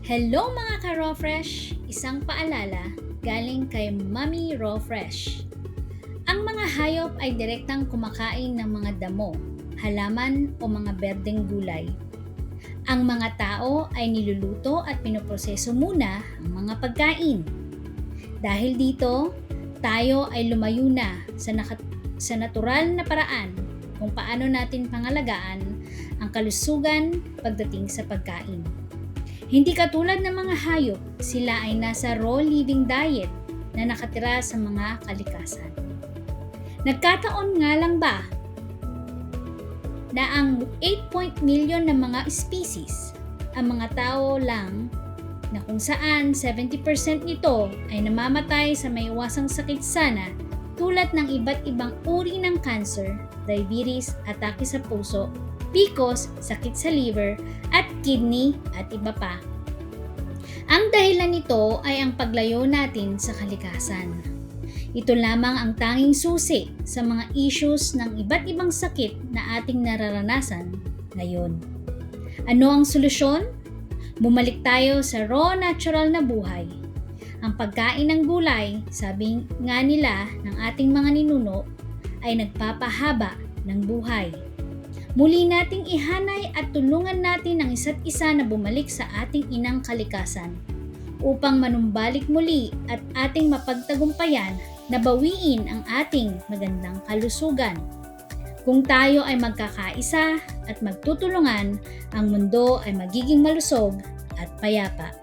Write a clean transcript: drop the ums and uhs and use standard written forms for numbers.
Hello mga ka-Raw Fresh! Isang paalala galing kay Mami Raw Fresh. Ang mga hayop ay direktang kumakain ng mga damo, halaman o mga berdeng gulay. Ang mga tao ay niluluto at pinoproseso muna ang mga pagkain. Dahil dito, tayo ay lumayo na sa natural na paraan kung paano natin pangalagaan ang kalusugan pagdating sa pagkain. Hindi katulad ng mga hayop, sila ay nasa raw living diet na nakatira sa mga kalikasan. Nagkataon nga lang ba na ang 8 million na mga species, ang mga tao lang na kung saan 70% nito ay namamatay sa may iwasang sakit sana tulad ng iba't ibang uri ng cancer, diabetes, atake sa puso, PCOS, sakit sa liver, at kidney at iba pa. Ang dahilan nito ay ang paglayo natin sa kalikasan. Ito lamang ang tanging susi sa mga issues ng iba't ibang sakit na ating nararanasan ngayon. Ano ang solusyon? Bumalik tayo sa raw natural na buhay. Ang pagkain ng gulay, sabi nga nila ng ating mga ninuno, ay nagpapahaba ng buhay. Muli nating ihanay at tulungan natin ang isa't isa na bumalik sa ating inang kalikasan upang manumbalik muli at ating mapagtagumpayan na bawiin ang ating magandang kalusugan. Kung tayo ay magkakaisa at magtutulungan, ang mundo ay magiging malusog at payapa.